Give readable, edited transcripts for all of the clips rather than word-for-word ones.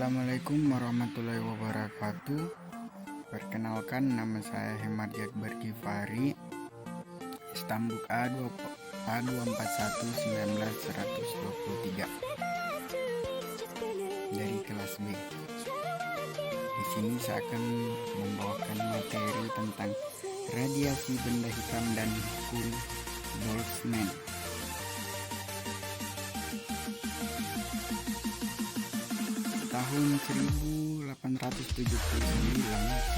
Assalamualaikum warahmatullahi wabarakatuh. Perkenalkan, nama saya Hemardiat Bergifari, Stambuk A2411923 dari kelas B. Di sini saya akan membawakan materi tentang radiasi benda hitam dan hukum Boltzmann. Tahun 1879,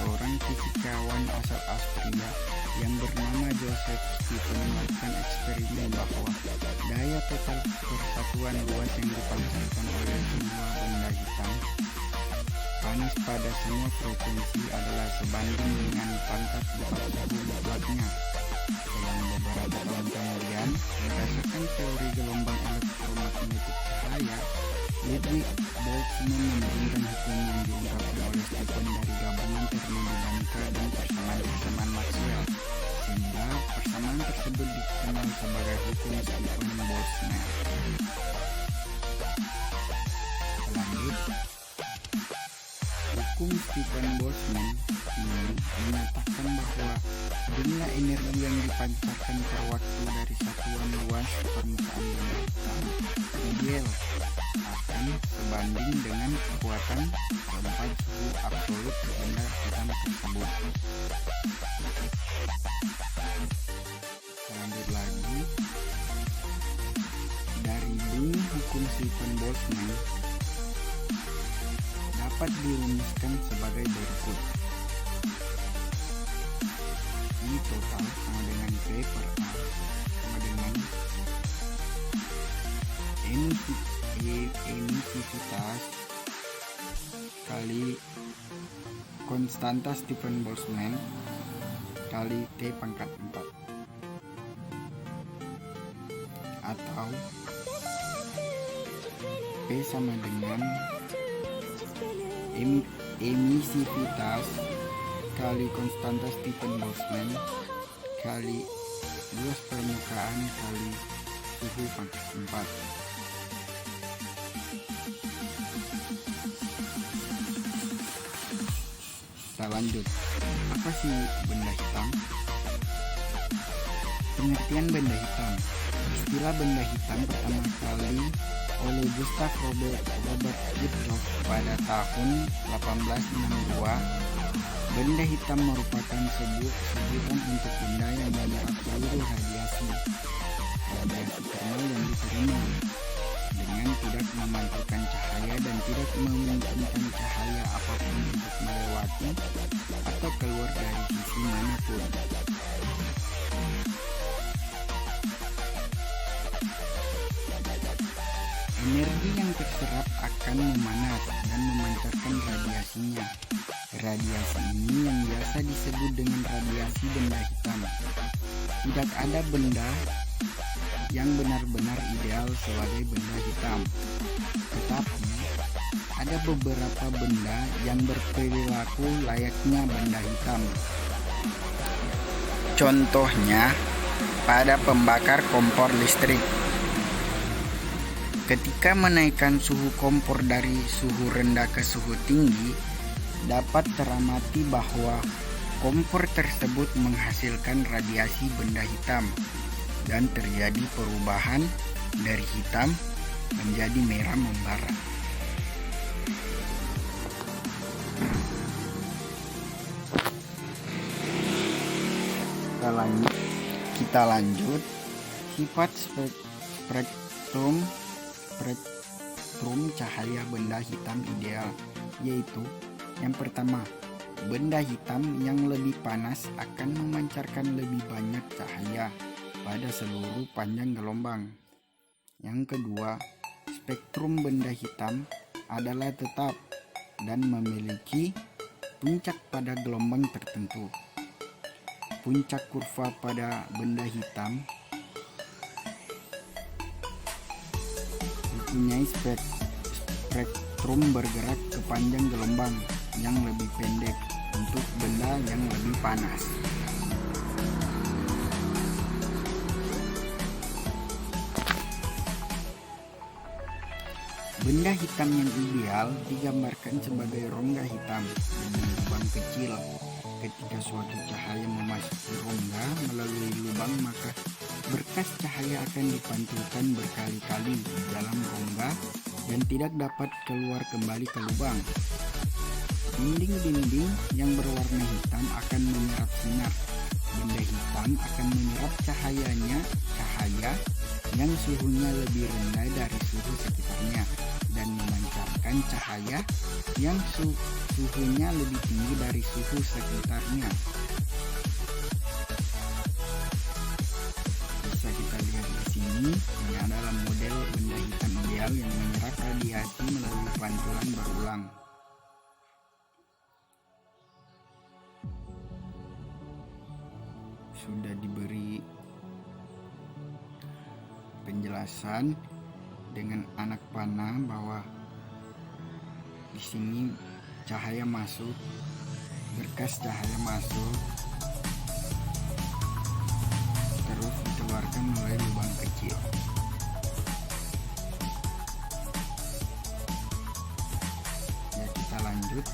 seorang fisikawan asal Austria yang bernama Joseph Stephen melakukan eksperimen bahwa daya total persatuan luas yang dipancarkan oleh semua benda hitam panas pada semua frekuensi adalah sebanding dengan pangkat 40 mutlaknya. Dalam beberapa tahun kemudian, berdasarkan teori gelombang elektromagnetik cahaya, Ludwig Boltzmann menemukan hukum yang diungkapkan oleh Stephen dari gabungan termodinamika dan persamaan Maxwell, sehingga persamaan tersebut dikenal sebagai hukum Stephen-Boltzmann. Lanjut, hukum Stephen-Boltzmann ini menyatakan bahwa jumlah energi yang dipancarkan per waktu dari satuan luas permukaan benda hitam ideal akan sebanding dengan kekuatan gempa suhu absolut benda hitam tersebut. Lanjut lagi, dari bunyi hukum Stephen-Boltzmann dapat dirumuskan sebagai berikut. I total sama dengan P per A sama dengan emisivitas kali konstanta Stephen-Boltzmann kali T pangkat 4, atau P sama dengan emisivitas kali konstanta Stephen-Boltzmann kali luas permukaan kali suhu pangkat 4. Kita lanjut, apa sih benda hitam? Pengertian benda hitam. Istilah benda hitam pertama kali oleh Gustav Robert Kirchhoff pada tahun 1862. Benda hitam merupakan sebutan untuk benda yang menyerap seluruh radiasi thermal yang diterima dengan tidak memantulkan cahaya dan tidak memungkinkan cahaya apapun untuk melewati atau keluar dari sisi manapun. Energi yang terserap akan memanas dan memancarkan radiasinya. Radiasi ini yang biasa disebut dengan radiasi benda hitam. Tidak ada benda yang benar-benar ideal sebagai benda hitam, tetapi ada beberapa benda yang berperilaku layaknya benda hitam. Contohnya pada pembakar kompor listrik. Ketika menaikkan suhu kompor dari suhu rendah ke suhu tinggi, dapat teramati bahwa kompor tersebut menghasilkan radiasi benda hitam dan terjadi perubahan dari hitam menjadi merah membara. Kita lanjut, sifat spektrum cahaya benda hitam ideal, yaitu yang pertama, benda hitam yang lebih panas akan memancarkan lebih banyak cahaya pada seluruh panjang gelombang. Yang kedua, spektrum benda hitam adalah tetap dan memiliki puncak pada gelombang tertentu. Puncak kurva pada benda hitam mempunyai spektrum bergerak ke panjang gelombang yang lebih pendek untuk benda yang lebih panas. Benda hitam yang ideal digambarkan sebagai rongga hitam dengan lubang kecil. Ketika suatu cahaya memasuki rongga melalui lubang, maka berkas cahaya akan dipantulkan berkali-kali di dalam rongga dan tidak dapat keluar kembali ke lubang. Dinding-dinding yang berwarna hitam akan menyerap sinar. Benda hitam akan menyerap cahaya yang suhunya lebih rendah dari suhu sekitarnya dan memancarkan cahaya yang suhunya lebih tinggi dari suhu sekitarnya. Bisa kita lihat di sini, ini adalah model benda hitam ideal yang menyerap radiasi melalui pantulan berulang. Sudah diberi penjelasan dengan anak panah bahwa di sini cahaya masuk, berkas cahaya masuk, terus dikeluarkan melalui lubang kecil. Ya, kita lanjut.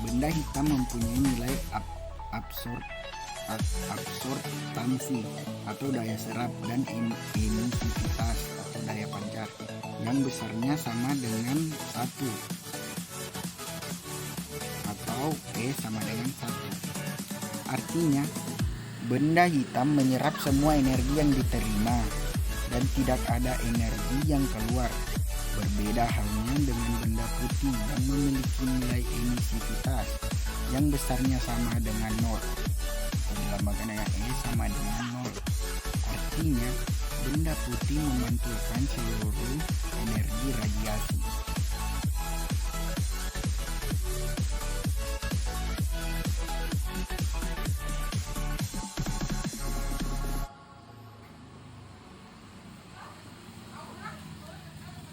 Benda hitam mempunyai nilai absorptansi atau daya serap dan emisivitas atau daya pancar yang besarnya sama dengan 1 atau E sama dengan 1. Artinya benda hitam menyerap semua energi yang diterima dan tidak ada energi yang keluar. Berbeda halnya dengan benda putih yang memiliki nilai emisivitas yang besarnya sama dengan 0. Dilambangkan dengan E sama dengan 0. Artinya benda putih memantulkan seluruh energi radiasi.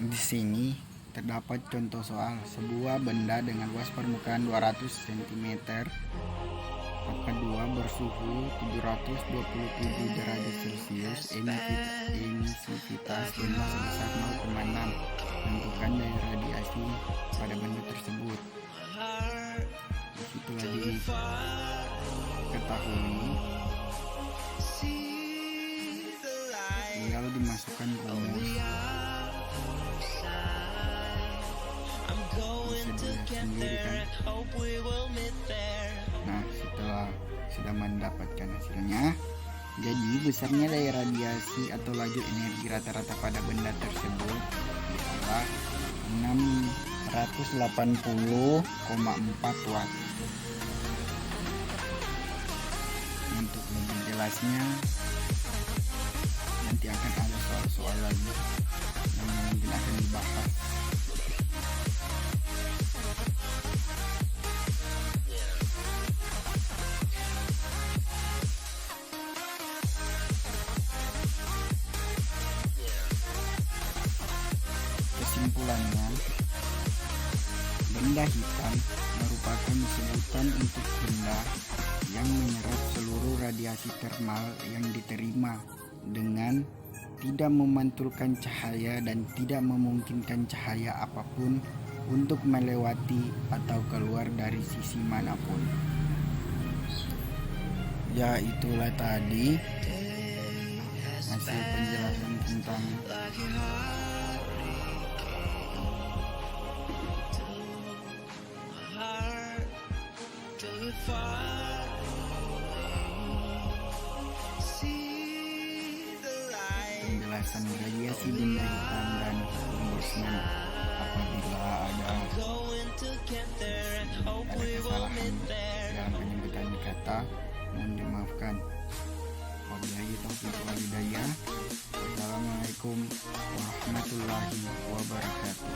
Di sini terdapat contoh soal sebuah benda dengan luas permukaan 200 cm. Kedua, bersuhu 727 derajat Celcius, emisivitas benda sebesar 0,6. Tentukan daya radiasi pada benda tersebut. Disitulah diketahui, tinggal dimasukkan rumus. Bisa dilihat sendiri kan. Nah, setelah sudah mendapatkan hasilnya, jadi besarnya daya radiasi atau laju energi rata-rata pada benda tersebut adalah 680,4 watt. Untuk lebih jelasnya nanti akan ada soal-soal lagi yang mungkin akan dibahas. Kesimpulannya, benda hitam merupakan sebutan untuk benda yang menyerap seluruh radiasi termal yang diterima dengan tidak memantulkan cahaya dan tidak memungkinkan cahaya apapun untuk melewati atau keluar dari sisi manapun. Ya, itulah tadi hasil penjelasan tentang penjelasan radiasi benda hitam dan rumusnya. Apabila ada kesalahan dalam penyebutan kata, mohon dimaafkan. Wabillahi taufiq wal hidayah. Wassalamualaikum warahmatullahi wabarakatuh.